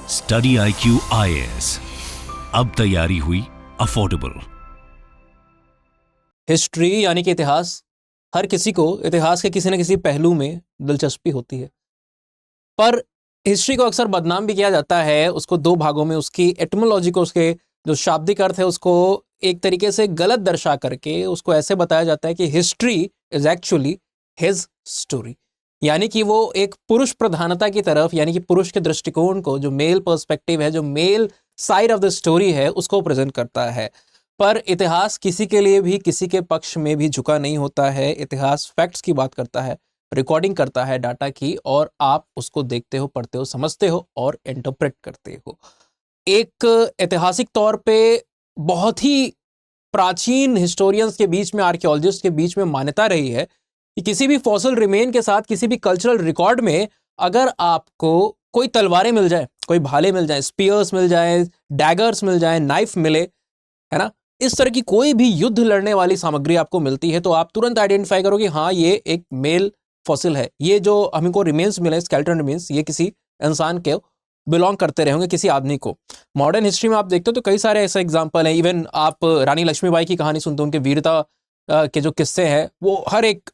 Study IQ IAS, अब तैयारी हुई अफोर्डेबल। हिस्ट्री यानी कि इतिहास, हर किसी को इतिहास के किसी न किसी पहलू में दिलचस्पी होती है, पर हिस्ट्री को अक्सर बदनाम भी किया जाता है। उसको दो भागों में, उसकी एटिमोलॉजी को, उसके जो शाब्दिक अर्थ है उसको एक तरीके से गलत दर्शा करके उसको ऐसे बताया जाता है कि history is actually his story, यानी कि वो एक पुरुष प्रधानता की तरफ, यानी कि पुरुष के दृष्टिकोण को, जो मेल पर्सपेक्टिव है, जो male side of the story है, उसको प्रेजेंट करता है। पर इतिहास किसी के लिए भी किसी के पक्ष में भी झुका नहीं होता है। इतिहास फैक्ट्स की बात करता है, रिकॉर्डिंग करता है डाटा की, और आप उसको देखते हो, पढ़ते हो, समझते हो और इंटरप्रेट करते हो। एक ऐतिहासिक तौर पे बहुत ही प्राचीन हिस्टोरियंस के बीच में, आर्कियोलॉजिस्ट के बीच में मान्यता रही है कि किसी भी फॉसिल रिमेन के साथ, किसी भी कल्चरल रिकॉर्ड में अगर आपको कोई तलवारें मिल जाए, कोई भाले मिल जाए, स्पीयर्स मिल जाए, डैगर्स मिल जाए, नाइफ मिले, है ना, इस तरह की कोई भी युद्ध लड़ने वाली सामग्री आपको मिलती है, तो आप तुरंत आइडेंटिफाई करोगे हाँ ये एक मेल फॉसिल है। ये जो हमको रिमेन्स मिले, स्केलेटन रिमेन्स, ये किसी इंसान के बिलोंग करते रहे होंगे, किसी आदमी को। मॉडर्न हिस्ट्री में आप देखते हो तो कई सारे ऐसे एग्जाम्पल हैं। इवन आप रानी लक्ष्मीबाई की कहानी सुनते हो, उनके वीरता के जो किस्से हैं वो हर एक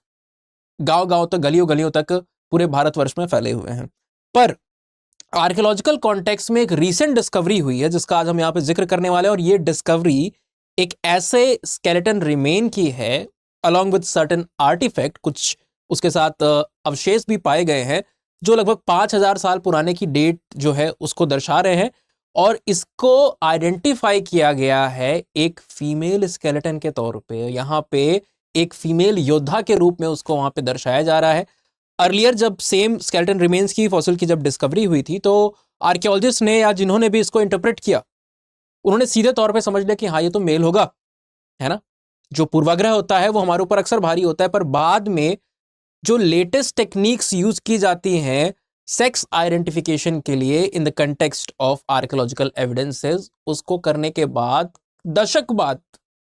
गांव तक, गलियों गलियों तक पूरे भारतवर्ष में फैले हुए हैं। पर आर्कियोलॉजिकल कॉन्टेक्स्ट में एक रीसेंट डिस्कवरी हुई है जिसका आज हम यहाँ पे जिक्र करने वाले हैं, और ये डिस्कवरी एक ऐसे स्केलेटन रिमेन की है अलॉन्ग विद सर्टेन आर्टिफैक्ट, कुछ उसके साथ अवशेष भी पाए गए हैं जो लगभग 5000 साल पुराने की डेट जो है उसको दर्शा रहे हैं, और इसको आइडेंटिफाई किया गया है एक फीमेल स्केलेटन के तौर पे। यहाँ पे एक फीमेल योद्धा के रूप में उसको वहां पे दर्शाया जा रहा है। अर्लियर जब सेम स्केलेटन रिमेन्स की, फॉसिल की जब डिस्कवरी हुई थी, तो आर्कियोलॉजिस्ट ने, या जिन्होंने भी इसको इंटरप्रेट किया, उन्होंने सीधे तौर पे समझ लिया कि हाँ ये तो मेल होगा, है ना। जो पूर्वाग्रह होता है वो हमारे ऊपर अक्सर भारी होता है, पर बाद में जो लेटेस्ट टेक्निक्स यूज की जाती हैं सेक्स आइडेंटिफिकेशन के लिए in the context of archaeological evidences, उसको करने के बाद दशक बाद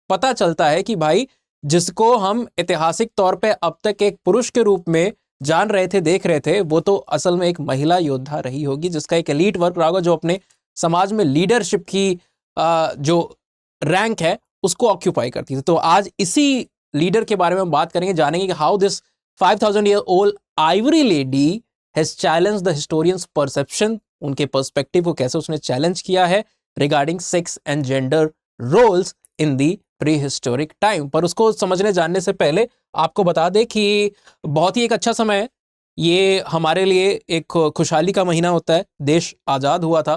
पता चलता है कि भाई जिसको हम ऐतिहासिक तौर पे अब तक एक पुरुष के रूप में जान रहे थे, देख रहे थे, वो तो असल में एक महिला योद्धा रही होगी, जिसका एक एलीट वर्क रहा होगा, जो अपने समाज में लीडरशिप की जो रैंक है उसको ऑक्यूपाई करती थी। तो आज इसी लीडर के बारे में हम बात करेंगे, जानेंगे कि how this 5000 year old ivory lady has challenged the historians perception, उनके पर्सपेक्टिव को कैसे उसने चैलेंज किया है regarding sex and gender roles in the prehistoric time. पर उसको समझने जानने से पहले आपको बता दें कि बहुत ही एक अच्छा समय है ये हमारे लिए। एक खुशहाली का महीना होता है, देश आज़ाद हुआ था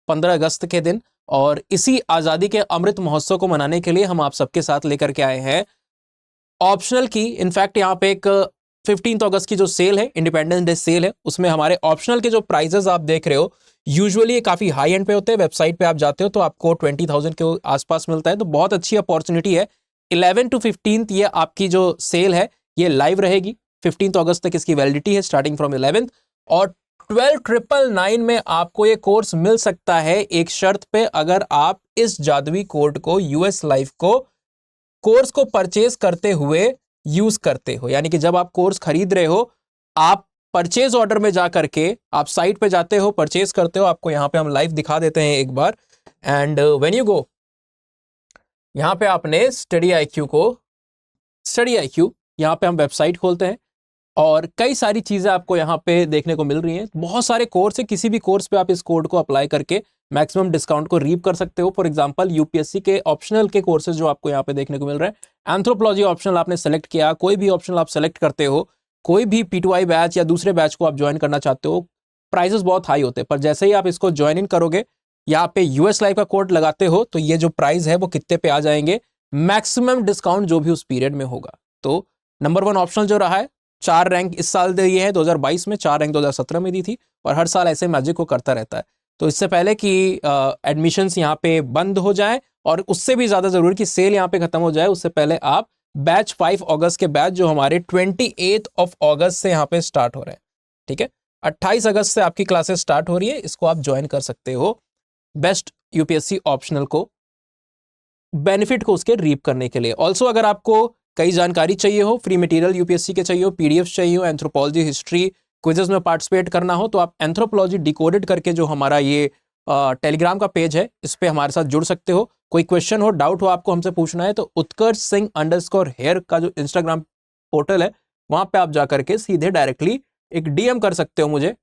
15 अगस्त के दिन, और इसी आज़ादी के अमृत महोत्सव को मनाने के लिए हम आप सबके साथ लेकर के आए हैं ऑप्शनल की। इनफैक्ट यहाँ पे एक 15 अगस्त की जो सेल है, इंडिपेंडेंस डे सेल है, उसमें हमारे ऑप्शनल के जो प्राइजेस आप देख रहे हो यूजुअली ये काफ़ी हाई एंड पे होते हैं। वेबसाइट पे आप जाते हो तो आपको 20,000 के आसपास मिलता है, तो बहुत अच्छी अपॉर्चुनिटी है। 11 to 15 ये आपकी जो सेल है ये लाइव रहेगी, 15 अगस्त तक इसकी वैलिडिटी है स्टार्टिंग फ्रॉम 11, और 12,999 में आपको ये कोर्स मिल सकता है एक शर्त पे, अगर आप इस जादुई कोड को, US लाइव को, कोर्स को परचेज करते हुए यूज करते हो। यानी कि जब आप कोर्स खरीद रहे हो, आप परचेज ऑर्डर में जा करके आप साइट पे जाते हो, परचेज करते हो, आपको यहाँ पे हम लाइव दिखा देते हैं एक बार, एंड व्हेन यू गो, यहाँ पे आपने स्टडी IQ, यहाँ पे हम वेबसाइट खोलते हैं और कई सारी चीज़ें आपको यहाँ पे देखने को मिल रही हैं। बहुत सारे कोर्स है, किसी भी कोर्स पे आप इस कोड को अप्लाई करके मैक्सिमम डिस्काउंट को रीप कर सकते हो। फॉर एग्जांपल यूपीएससी के ऑप्शनल के कोर्सेज जो आपको यहाँ पे देखने को मिल रहा है, एंथ्रोपोलॉजी ऑप्शनल आपने सेलेक्ट किया, कोई भी ऑप्शनल आप सेलेक्ट करते हो, कोई भी P2I बैच या दूसरे बैच को आप ज्वाइन करना चाहते हो, प्राइजेस बहुत हाई होते हैं, पर जैसे ही आप इसको ज्वाइन इन करोगे, यहाँ पे US लाइव का कोड लगाते हो, तो ये जो प्राइस है वो कितने पे आ जाएंगे, मैक्सिमम डिस्काउंट जो भी उस पीरियड में होगा। तो नंबर 1 ऑप्शनल जो रहा है, 4 रैंक इस साल दिए हैं 2022 में, 4 रैंक 2017 में दी थी, और हर साल ऐसे मैजिक को करता रहता है। तो इससे पहले कि एडमिशन्स यहाँ पे बंद हो जाए, और उससे भी ज़्यादा ज़रूरी कि सेल यहाँ पे ख़त्म हो जाए, उससे पहले आप बैच 5 अगस्त के बैच जो हमारे 28 अगस्त से यहाँ पे स्टार्ट हो रहे हैं, ठीक है, 28 अगस्त से आपकी क्लासेस स्टार्ट हो रही है, इसको आप ज्वाइन कर सकते हो बेस्ट यूपीएससी ऑप्शनल को, बेनिफिट को उसके रीप करने के लिए। ऑल्सो अगर आपको कई जानकारी चाहिए हो, फ्री मटेरियल यूपीएससी के चाहिए हो, PDF चाहिए हो, एंथ्रोपोलॉजी, हिस्ट्री, क्विजेस में पार्टिसिपेट करना हो तो आप एंथ्रोपोलॉजी डिकोडेड करके जो हमारा ये टेलीग्राम का पेज है इस पे हमारे साथ जुड़ सकते हो। कोई क्वेश्चन हो, डाउट हो आपको हमसे पूछना है तो उत्कर्ष सिंह _हेयर का जो इंस्टाग्राम पोर्टल है वहां पे आप जाकर के सीधे डायरेक्टली एक डीएम कर सकते हो, मुझे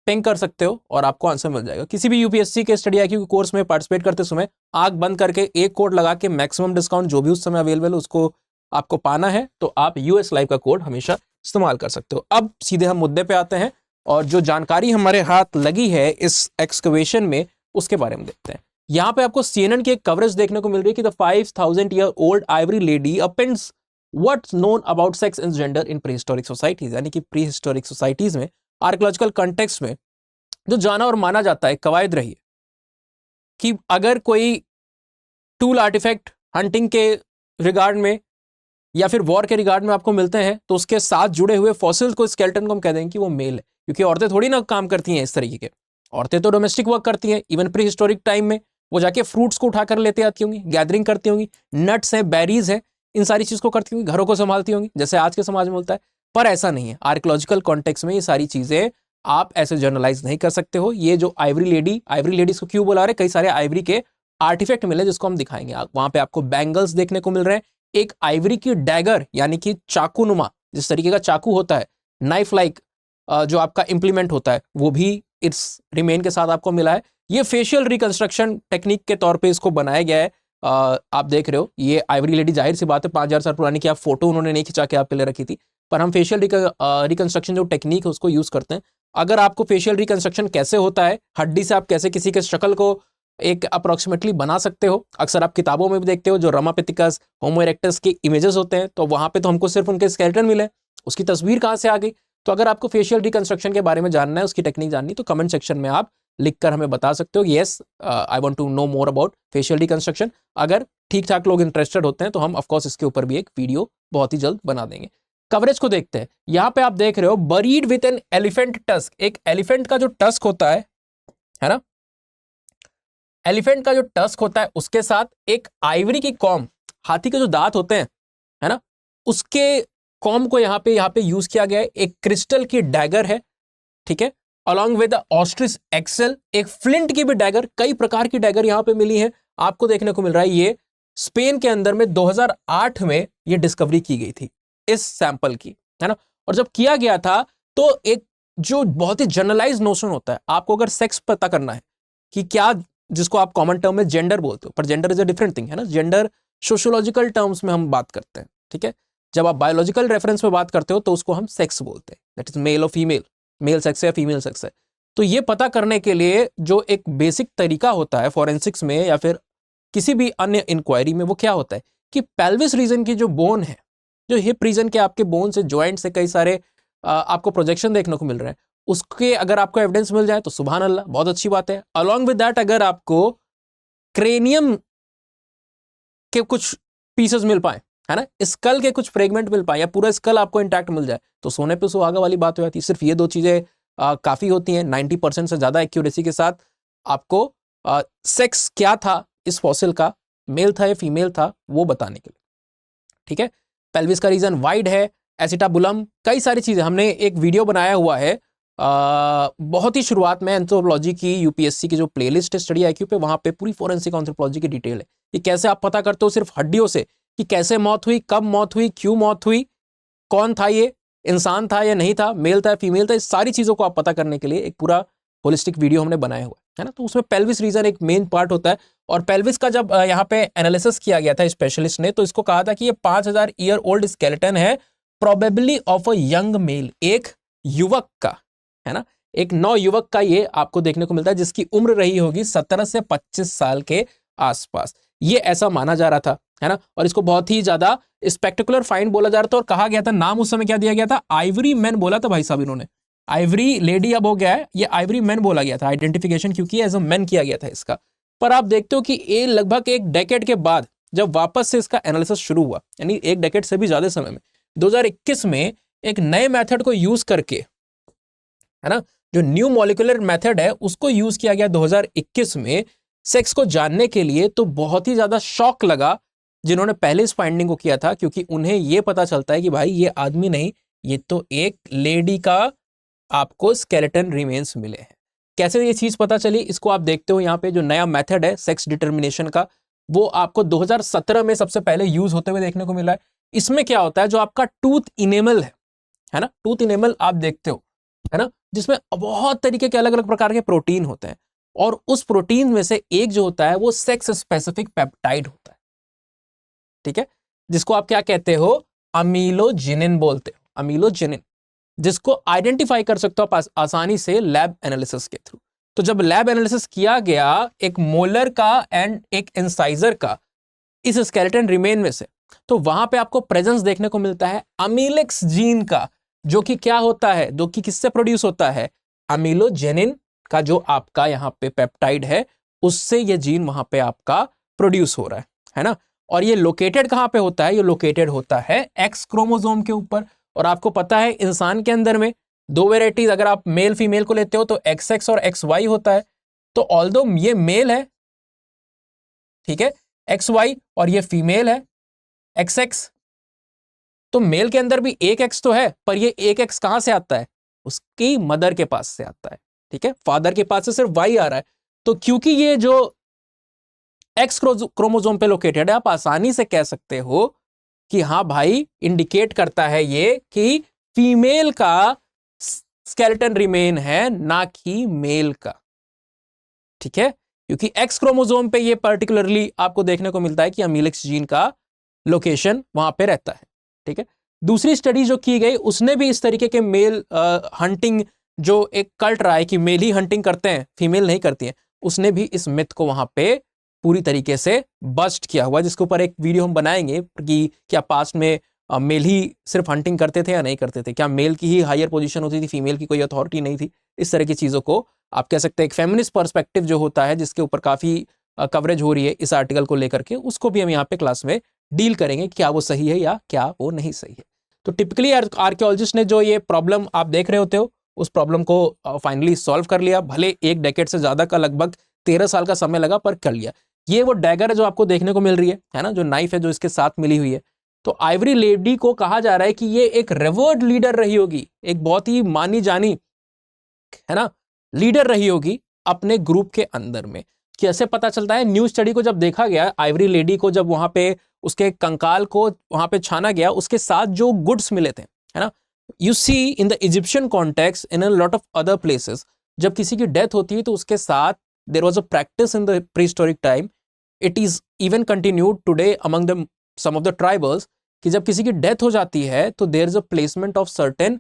पिंग कर सकते हो और आपको आंसर मिल जाएगा। किसी भी यूपीएससी के स्टडी आईक्यू कोर्स में पार्टिसिपेट करते समय आंख बंद करके एक कोड लगा के मैक्सिमम डिस्काउंट जो भी उस समय अवेलेबल है उसको आपको पाना है तो आप यूएस लाइव का कोड हमेशा इस्तेमाल कर सकते हो। अब सीधे हम मुद्दे पे आते हैं और जो जानकारी हमारे हाथ लगी है इस एक्सकवेशन में उसके बारे में देखते हैं। यहाँ पे आपको CNN की एक कवरेज देखने को मिल रही है कि the 5000 year old ivory lady happens what's known about sex and gender in prehistoric societies, यानी कि प्री हिस्टोरिक सोसाइटीज में आर्कियोलॉजिकल कंटेक्स्ट में जो जाना और माना जाता है, कवायद रही है कि अगर कोई टूल आर्टिफैक्ट हंटिंग के रिगार्ड में या फिर वॉर के रिगार्ड में आपको मिलते हैं तो उसके साथ जुड़े हुए फॉसिल्स को, स्केलेटन को हम कह देंगे कि वो मेल है, क्योंकि औरतें थोड़ी ना काम करती हैं इस तरीके के। औरतें तो डोमेस्टिक वर्क करती हैं। इवन प्री हिस्टोरिक टाइम में वो जाके फ्रूट्स को उठाकर लेते आती होंगी, गैदरिंग करती होंगी, नट्स हैं, बेरीज हैं, इन सारी चीज को करती होंगी, घरों को संभालती होंगी जैसे आज के समाज में होता है। पर ऐसा नहीं है, आर्कियोलॉजिकल कॉन्टेक्स्ट में ये सारी चीजें आप ऐसे जर्नलाइज नहीं कर सकते हो। ये जो आइवरी लेडीज को क्यों बुला रहे, कई सारे आइवरी के आर्टिफैक्ट मिले जिसको हम दिखाएंगे। वहां पे आपको बैंगल्स देखने को मिल रहे हैं, एक आइवरी की डैगर यानी कि चाकू नुमा, जिस तरीके का चाकू होता है, नाइफ लाइक जो आपका इंप्लीमेंट होता है, वो भी इस रिमेन के साथ आपको मिला है। ये फेशियल रिकंस्ट्रक्शन टेक्निक के तौर पे इसको बनाया गया है। आप देख रहे हो ये आइवरी लेडी, जाहिर सी बात है 5000 साल पुरानी की आप फोटो उन्होंने नहीं खिंचा के आपके लिए रखी थी, पर हम फेशियल रिकंस्ट्रक्शन जो टेक्निक है उसको यूज करते हैं। अगर आपको फेशियल रिकंस्ट्रक्शन कैसे होता है, हड्डी से आप कैसे किसी के शक्ल को एक अप्रोक्सीमेटली बना सकते हो, अक्सर आप किताबों में भी देखते हो जो रमापिथिकस, होमो इरेक्टस के इमेजेस होते हैं, तो वहां पे तो हमको सिर्फ उनके स्केलेटन मिले, उसकी तस्वीर कहां से आ गई। तो अगर आपको फेशियल रिकंस्ट्रक्शन के बारे में जानना है, उसकी टेक्निक जाननी, तो कमेंट सेक्शन में आप लिखकर हमें बता सकते हो, yes I want to know more about facial reconstruction. अगर ठीक ठाक लोग इंटरेस्टेड होते हैं तो हम ऑफकोर्स इसके ऊपर भी एक वीडियो बहुत ही जल्द बना देंगे। कवरेज को देखते हैं। यहां पे आप देख रहे हो buried with an elephant tusk, एक एलिफेंट का जो टस्क होता है ना, एलिफेंट का जो टस्क होता है उसके साथ एक आइवरी की कॉम, हाथी के जो दांत होते हैं है ना, उसके कॉम को यहाँ पे यूज किया गया है। एक क्रिस्टल की डैगर है, ठीक है, अलॉन्ग विद ऑस्ट्रिच एक्सेल, एक फ्लिंट की भी डैगर, कई प्रकार की डैगर यहाँ पे मिली है आपको देखने को मिल रहा है। ये स्पेन के अंदर में 2008 में ये डिस्कवरी की गई थी इस सैंपल की, है ना। और जब किया गया था तो एक जो बहुत ही जनरलाइज नोशन होता है, आपको अगर सेक्स पता करना है कि क्या, जिसको आप कॉमन टर्म में जेंडर बोलते हो, पर gender is a different thing, है ना। जेंडर सोशियोलॉजिकल टर्म्स में हम बात करते हैं, ठीक है। जब आप बायोलॉजिकल रेफरेंस में बात करते हो तो उसको हम सेक्स बोलते हैं, दैट इज मेल और फीमेल, मेल सेक्स है या फीमेल सेक्स है। तो ये पता करने के लिए जो एक बेसिक तरीका होता है फॉरेंसिक्स में या फिर किसी भी अन्य इंक्वायरी में, वो क्या होता है कि पेल्विस रीजन की जो बोन है, जो हिप रीजन के आपके बोन से, जॉइंट से कई सारे आपको प्रोजेक्शन देखने को मिल रहे हैं, उसके अगर आपको एविडेंस मिल जाए तो सुभान अल्लाह, बहुत अच्छी बात है। अलॉन्ग विद दैट अगर आपको क्रेनियम के कुछ पीसेस मिल पाए, है ना, स्कल के कुछ फ्रेगमेंट मिल पाए या पूरा स्कल आपको इंटैक्ट मिल जाए तो सोने पे सुहागा वाली बात हो जाती है। सिर्फ ये दो चीजें काफी होती हैं 90% से ज्यादा एक्यूरेसी के साथ आपको सेक्स क्या था इस फॉसिल का, मेल था या फीमेल था, वो बताने के लिए, ठीक है। पेल्विस का रीजन वाइड है, एसिटाबुलम, कई सारी चीजें, हमने एक वीडियो बनाया हुआ है बहुत ही शुरुआत में एंथ्रोपोलॉजी की, यूपीएससी की जो प्लेलिस्ट है स्टडी आईक्यू पे, वहां पे पूरी फोरेंसिक एंथ्रोपोलॉजी की डिटेल है। ये कैसे आप पता करते हो सिर्फ हड्डियों से कि कैसे मौत हुई, कब मौत हुई, क्यों मौत हुई, कौन था, ये इंसान था या नहीं था, मेल था या फीमेल था, इस सारी चीजों को आप पता करने के लिए एक पूरा होलिस्टिक वीडियो हमने बनाया हुआ है ना। तो उसमें पेल्विस रीजन एक मेन पार्ट होता है। और पेल्विस का जब यहाँ पे एनालिसिस किया गया था स्पेशलिस्ट ने, तो इसको कहा था कि ये 5000 ईयर ओल्ड स्केलेटन है, probably of a young mail, एक युवक का, है ना, एक नौयुवक का ये आपको देखने को मिलता है जिसकी उम्र रही होगी 17 से 25 साल के आसपास, ये ऐसा माना जा रहा था, है ना। और इसको बहुत ही ज्यादा स्पेक्टेकुलर फाइंड बोला जा रहा था और कहा गया था, नाम उस समय क्या दिया गया था, आइवरी मैन बोला था भाई साहब इन्होंने, आइवरी लेडी अब हो गया है, ये आइवरी मैन बोला गया था, आइडेंटिफिकेशन क्योंकि एज अ मैन किया गया था इसका। पर आप देखते हो कि ये लगभग एक डेकेड के बाद जब वापस से इसका एनालिसिस शुरू हुआ, यानी एक डेकेड से भी ज्यादा समय में, 2021 में एक नए मेथड को यूज करके, है ना, जो न्यू मॉलिक्यूलर मेथड है उसको यूज किया गया 2021 में सेक्स को जानने के लिए। तो बहुत ही ज्यादा शॉक लगा जिन्होंने पहले इस फाइंडिंग को किया था, क्योंकि उन्हें यह पता चलता है कि भाई ये आदमी नहीं, ये तो एक लेडी का आपको स्केलेटन रिमेन्स मिले हैं। कैसे ये चीज पता चली, इसको आप देखते हो यहाँ पे जो नया मेथड है सेक्स डिटर्मिनेशन का, वो आपको 2017 में सबसे पहले यूज होते हुए देखने को मिला है। इसमें क्या होता है, जो आपका टूथ इनेमल है ना, टूथ इनेमल आप देखते हो है ना, जिसमें बहुत तरीके के अलग अलग प्रकार के प्रोटीन होते हैं, और उस प्रोटीन में से एक जो होता है वो सेक्स स्पेसिफिक पेप्टाइड होता है, ठीक है, जिसको आप क्या कहते हो, अमीलोजेनिन बोलते हो, अमीलोजेनिन, जिसको आइडेंटिफाई कर सकते हो आप आसानी से लैब एनालिसिस के थ्रू। तो जब लैब एनालिसिस किया गया एक मोलर का एंड एक इंसाइजर का इस स्केलेटन रिमेन में से, तो वहां पे आपको प्रेजेंस देखने को मिलता है अमीलेक्स जीन का, जो कि क्या होता है, जो कि किससे प्रोड्यूस होता है, अमीलोजेनिन का जो आपका यहाँ पे पेप्टाइड है, उससे ये जीन वहां पे आपका प्रोड्यूस हो रहा है ना। और ये लोकेटेड कहां पे होता है, ये लोकेटेड होता है एक्स क्रोमोसोम के ऊपर। और आपको पता है इंसान के अंदर में दो वेराइटीज, अगर आप मेल फीमेल को लेते हो तो XX और XY होता है। तो ऑल्दो ये मेल है, ठीक है, XY, और ये फीमेल है XX, तो मेल के अंदर भी एक X तो है, पर ये एक X कहां से आता है, उसकी मदर के पास से आता है, ठीक है, फादर के पास से सिर्फ Y आ रहा है। तो क्योंकि ये जो एक्स क्रोमोसोम पे लोकेटेड है, आप आसानी से कह सकते हो कि हाँ भाई, इंडिकेट करता है ये कि फीमेल का स्केलेटन रिमेन है, ना कि मेल का, ठीक है, क्योंकि एक्स क्रोमोसोम पे ये पर्टिकुलरली आपको देखने को मिलता है कि अमीलेक्स जीन का लोकेशन वहां पे रहता है, ठीक है। दूसरी स्टडी जो की गई उसने भी इस तरीके के मेल हंटिंग, जो एक कल्ट रहा है कि मेल ही हंटिंग करते हैं फीमेल नहीं करती हैं, उसने भी इस मिथ को वहां पे पूरी तरीके से बस्ट किया हुआ, जिसके ऊपर एक वीडियो हम बनाएंगे कि क्या पास्ट में मेल ही सिर्फ हंटिंग करते थे या नहीं करते थे, क्या मेल की ही हायर पोजीशन होती थी, फीमेल की कोई अथॉरिटी नहीं थी। इस तरह की चीजों को आप कह सकते हैं एक फेमिनिस्ट पर्सपेक्टिव जो होता है, जिसके ऊपर काफी कवरेज हो रही है इस आर्टिकल को लेकर के, उसको भी हम यहाँ पे क्लास में डील करेंगे, क्या वो सही है या क्या वो नहीं सही है। तो टिपिकली आर्कियोलॉजिस्ट ने जो ये प्रॉब्लम आप देख रहे होते हो, उस प्रॉब्लम को फाइनली सॉल्व कर लिया, भले एक डेकेड से ज्यादा का, लगभग 13 साल का समय लगा, पर कर लिया। ये वो डैगर है जो आपको देखने को मिल रही है ना, जो नाइफ है जो इसके साथ मिली हुई है। तो आइवरी लेडी को कहा जा रहा है कि ये एक रेवर्ड लीडर रही होगी, एक बहुत ही मानी जानी है ना लीडर रही होगी अपने ग्रुप के अंदर में। कैसे पता चलता है, न्यूज स्टडी को जब देखा गया, आइवरी लेडी को जब वहां पे उसके कंकाल को वहां पे छाना गया, उसके साथ जो गुड्स मिले थे, है ना, you see in the Egyptian context, in a lot of other places, जब किसी की डेथ होती है तो उसके साथ there was a practice in the prehistoric time, it is even continued today among the some of the tribals, कि जब किसी की डेथ हो जाती है तो there is a placement of certain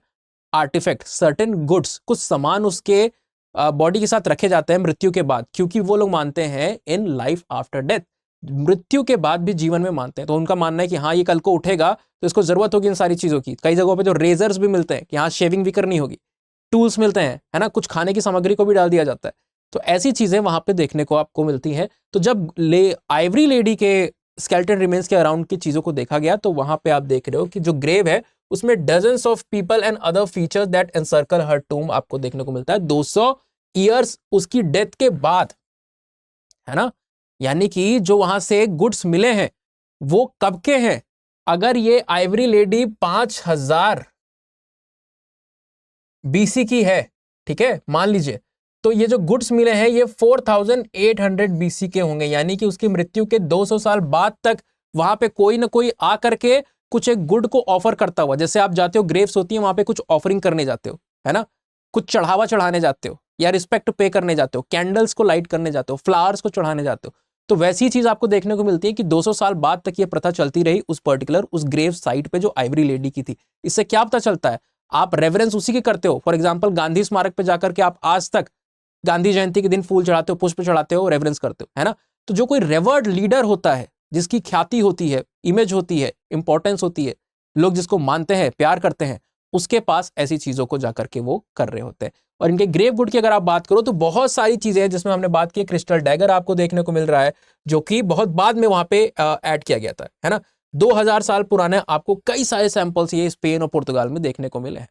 artifact, certain goods, कुछ सामान उसके बॉडी के साथ रखे जाते हैं मृत्यु के बाद, क्योंकि वो लोग मानते हैं इन लाइफ आफ्टर डेथ, मृत्यु के बाद भी जीवन में मानते हैं। तो उनका मानना है कि हाँ, ये कल को उठेगा तो इसको जरूरत होगी इन सारी चीजों की। कई जगहों पे जो रेजर्स भी मिलते हैं कि हाँ शेविंग भी करनी होगी, टूल्स मिलते हैं, है ना, कुछ खाने की सामग्री को भी डाल दिया जाता है। तो ऐसी चीजें वहां पे देखने को आपको मिलती हैं। तो जब आइवरी लेडी के स्केलेटन रिमेन्स के अराउंड की चीजों को देखा गया, तो वहां पे आप देख रहे हो कि जो ग्रेव है उसमें dozens of people and other features that encircle her tomb आपको देखने को मिलता है 200 ईयर्स उसकी डेथ के बाद, है ना। यानी कि जो वहां से गुड्स मिले हैं वो कब के हैं, अगर ये आइवरी लेडी 5000 BC की है, ठीक है, मान लीजिए, तो ये जो गुड्स मिले हैं ये 4800 BC के होंगे, यानी कि उसकी मृत्यु के 200 साल बाद तक वहां पे कोई ना कोई आ करके कुछ एक गुड को ऑफर करता हुआ, जैसे आप जाते हो ग्रेव्स होती है वहां पे कुछ ऑफरिंग करने जाते हो, है ना, कुछ चढ़ावा चढ़ाने जाते हो या रिस्पेक्ट पे करने जाते हो, कैंडल्स को लाइट करने जाते हो, फ्लावर्स को चढ़ाने जाते हो, तो वैसी चीज आपको देखने को मिलती है कि 200 साल बाद तक ये प्रथा चलती रही उस पर्टिकुलर उस ग्रेव साइट पे जो आइवरी लेडी की थी। इससे क्या पता चलता है, आप रेफरेंस उसी के करते हो। फॉर एग्जाम्पल गांधी स्मारक पे जाकर के आप आज तक गांधी जयंती के दिन फूल चढ़ाते हो, पुष्प चढ़ाते हो, रेफरेंस करते हो, है ना। तो जो कोई रेवर्ड लीडर होता है, जिसकी ख्याति होती है, इमेज होती है, इंपॉर्टेंस होती है, लोग जिसको मानते हैं, प्यार करते हैं, उसके पास ऐसी चीजों को जाकर के वो कर रहे होते हैं। और इनके ग्रेव गुड की अगर आप बात करो तो बहुत सारी चीजें हैं, जिसमें हमने बात की क्रिस्टल डैगर आपको देखने को मिल रहा है, जो कि बहुत बाद में वहां पे ऐड किया गया था, है ना। 2000 साल पुराने आपको कई सारे सैंपल्स ये स्पेन और पुर्तगाल में देखने को मिले हैं।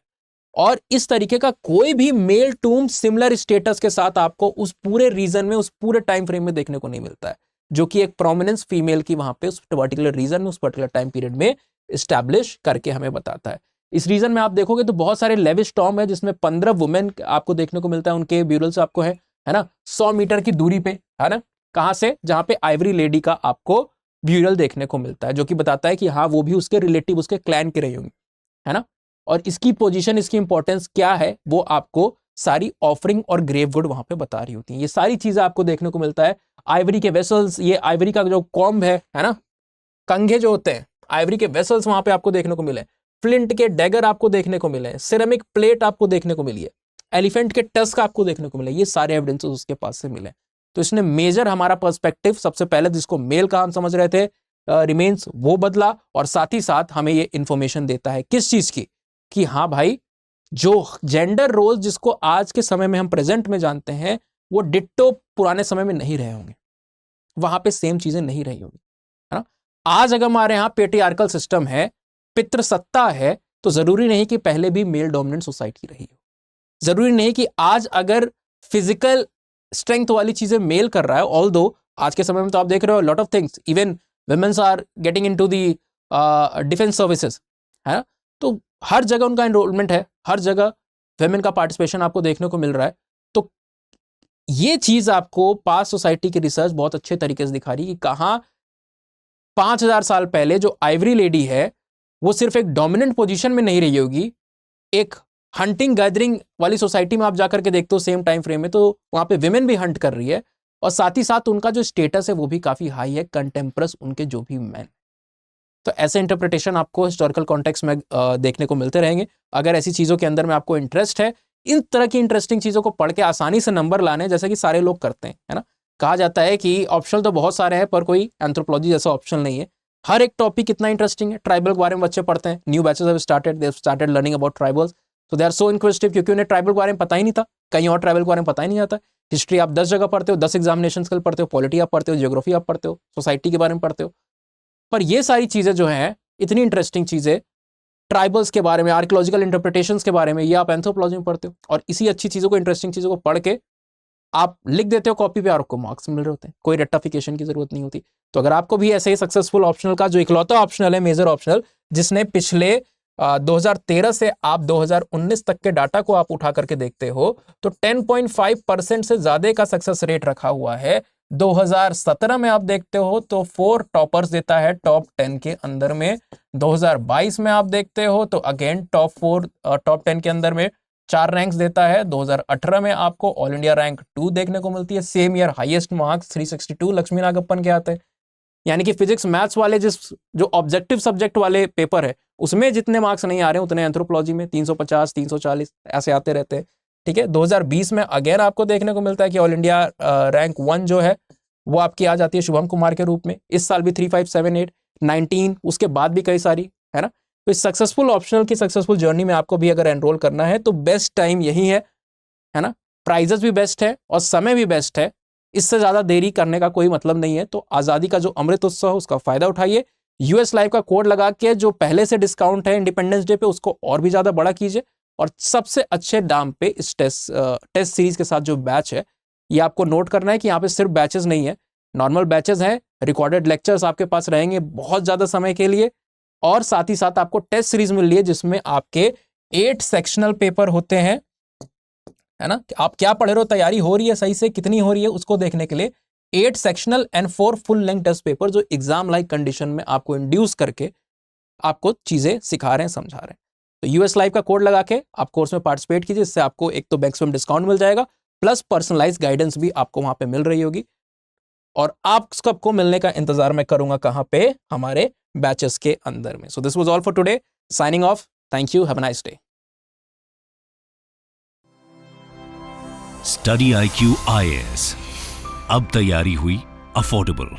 और इस तरीके का कोई भी मेल टूम सिमिलर स्टेटस के साथ आपको उस पूरे रीजन में, उस पूरे टाइम फ्रेम में देखने को नहीं मिलता है, जो कि एक प्रोमिनेंस फीमेल की वहां पे उस पर्टिकुलर रीजन में, उस पर्टिकुलर टाइम पीरियड में स्टैब्लिश करके हमें बताता है। इस रीजन में आप देखोगे तो बहुत सारे लेविश टॉम है जिसमें 15 वुमेन आपको देखने को मिलता है, उनके ब्यूरल्स आपको है ना, 100 मीटर की दूरी पे, है ना, कहां से, जहां पे आइवरी लेडी का आपको ब्यूरल देखने को मिलता है, जो कि बताता है कि हाँ वो भी उसके रिलेटिव, उसके क्लैन के रही होंगी, है ना। और इसकी पोजीशन, इसकी इंपॉर्टेंस क्या है, वो आपको सारी ऑफरिंग और ग्रेववुड वहां पे बता रही होती है। ये सारी चीजें आपको देखने को मिलता है। आइवरी के वेसल्स, ये आइवरी का जो कॉम्ब है ना, कंघे जो होते हैं, आइवरी के वेसल्स वहां पे आपको देखने को मिले, फ्लिंट के डैगर आपको देखने को मिले, सिरेमिक प्लेट आपको देखने को मिली है, एलिफेंट के टस्क आपको देखने को मिले, ये सारे एविडेंसेस उसके पास से मिले। तो इसने मेजर हमारा पर्सपेक्टिव, सबसे पहले जिसको मेल का हम समझ रहे थे रिमेन्स, वो बदला, और साथ ही साथ हमें ये इंफॉर्मेशन देता है किस चीज की, कि हाँ भाई जो जेंडर रोल जिसको आज के समय में हम प्रेजेंट में जानते हैं, वो डिट्टो पुराने समय में नहीं रहे होंगे, वहां पे सेम चीजें नहीं रही होंगी, है ना। आज अगर हमारे यहाँ पेट्रियार्कल सिस्टम है, पितृसत्ता है, तो जरूरी नहीं कि पहले भी मेल डोमिनेंट सोसाइटी रही हो, जरूरी नहीं कि आज अगर फिजिकल स्ट्रेंथ वाली चीजें मेल कर रहा है, ऑल्दो आज के समय में तो आप देख रहे हो lot of things, even womens are getting into the defence services, है ना। तो हर जगह उनका एनरोलमेंट है, हर जगह वुमेन का पार्टिसिपेशन आपको देखने को मिल रहा है। तो ये चीज आपको पास्ट सोसाइटी की रिसर्च बहुत अच्छे तरीके से दिखा रही है कि कहां 5000 साल पहले जो आइवरी लेडी है वो सिर्फ एक डोमिनेंट पोजीशन में नहीं रही होगी, एक हंटिंग गैदरिंग वाली सोसाइटी में आप जाकर के देखते हो सेम टाइम फ्रेम में, तो वहां पे विमेन भी हंट कर रही है, और साथ ही साथ उनका जो स्टेटस है वो भी काफी हाई है कंटेम्परस उनके जो भी मैन। तो ऐसे इंटरप्रिटेशन आपको हिस्टोरिकल कॉन्टेक्स्ट में देखने को मिलते रहेंगे। अगर ऐसी चीजों के अंदर में आपको इंटरेस्ट है, इन तरह की इंटरेस्टिंग चीजों को पढ़ के आसानी से नंबर लाने, जैसे कि सारे लोग करते हैं, है ना। कहा जाता है कि ऑप्शनल तो बहुत सारे हैं पर कोई एंथ्रोपोलॉजी जैसा ऑप्शनल नहीं है। हर एक टॉपिक कितना इंटरेस्टिंग है। ट्राइबल के बारे में बच्चे पढ़ते हैं, new batches have started, they have started learning about tribals, so they are so inquisitive, क्योंकि उन्हें ट्राइबल के बारे में पता ही नहीं था, कहीं और ट्राइबल के बारे में पता ही नहीं आता। हिस्ट्री आप 10 जगह पढ़ते हो, 10 एग्जामिनेशन कल पढ़ते हो, पॉलिटी आप पढ़ते हो, जियोग्राफी आप पढ़ते हो, सोसाइटी के बारे में पढ़ते हो, पर ये सारी चीजें जो हैं इतनी इंटरेस्टिंग चीजें, ट्राइबल्स के बारे में, आर्कियोलॉजिकल इंटरप्रिटेशंस के बारे में, ये आप एंथ्रोपोलॉजी में पढ़ते हो, और इसी अच्छी चीजों को, इंटरेस्टिंग चीजों को पढ़ के आप लिख देते हो कॉपी पे और आपको मार्क्स मिल रहे होते हैं, कोई रेक्टिफिकेशन की जरूरत नहीं होती। तो अगर आपको भी ऐसे ही सक्सेसफुल ऑप्शनल का जो इकलौता ऑप्शनल है, मेजर ऑप्शनल, जिसने पिछले 2013 से आप 2019 तक के डाटा को आप उठा करके देखते हो, तो 10.5% से ज्यादा का सक्सेस रेट रखा हुआ है। 2017 में आप देखते हो तो 4 टॉपर्स देता है टॉप 10 के अंदर में। 2022 में आप देखते हो तो अगेन टॉप 10 के अंदर में 4 रैंक्स देता है। 2018 में आपको ऑल इंडिया रैंक 2 देखने को मिलती है। Same year highest marks 362 Lakshmi Nagappan के आते हैं। यानी कि फिजिक्स मैथ्स वाले जो ऑब्जेक्टिव सब्जेक्ट वाले पेपर है उसमें जितने मार्क्स नहीं आ रहे उतने एंथ्रोपोलॉजी में 350 340 ऐसे आते रहते हैं। ठीक है, 2020 में अगेन आपको देखने को मिलता है कि ऑल इंडिया रैंक 1 जो है वो आपकी आ जाती है शुभम कुमार के रूप में। इस साल भी 3578 19, उसके बाद भी कई सारी, है ना। तो इस सक्सेसफुल ऑप्शनल की सक्सेसफुल जर्नी में आपको भी अगर एनरोल करना है तो बेस्ट टाइम यही है ना। प्राइजेस भी बेस्ट है और समय भी बेस्ट है। इससे ज्यादा देरी करने का कोई मतलब नहीं है। तो आजादी का जो अमृत उत्सव है उसका फायदा उठाइए। यूएस लाइव का कोड लगा के जो पहले से डिस्काउंट है इंडिपेंडेंस डे पे उसको और भी ज्यादा बड़ा कीजिए, और सबसे अच्छे दाम पे इस टेस्ट सीरीज के साथ जो बैच है, ये आपको नोट करना है कि यहाँ पे सिर्फ बैचेस नहीं है, नॉर्मल बैचेस हैं, रिकॉर्डेड लेक्चर्स आपके पास रहेंगे बहुत ज्यादा समय के लिए, और साथ ही साथ आपको टेस्ट सीरीज मिल रही है जिसमें आपके 8 सेक्शनल पेपर होते हैं, है ना। आप क्या पढ़ रहे हो, तैयारी हो रही है सही से, कितनी हो रही है उसको देखने के लिए 8 sectional and 4 full length test paper जो एग्जाम लाइक कंडीशन में आपको इंड्यूस करके आपको चीजें सिखा रहे हैं, समझा रहे हैं। तो यूएस लाइव का कोड लगा के आप कोर्स में पार्टिसिपेट कीजिए, इससे आपको एक तो मैक्सिमम डिस्काउंट मिल जाएगा, प्लस पर्सनलाइज गाइडेंस भी आपको वहां पे मिल रही होगी। और आप सबको मिलने का इंतजार मैं करूंगा कहां पे, हमारे बैचेस के अंदर में। So this was all for today, signing off, thank you, have a nice day. Study IQ IAS, अब तैयारी हुई अफोर्डेबल।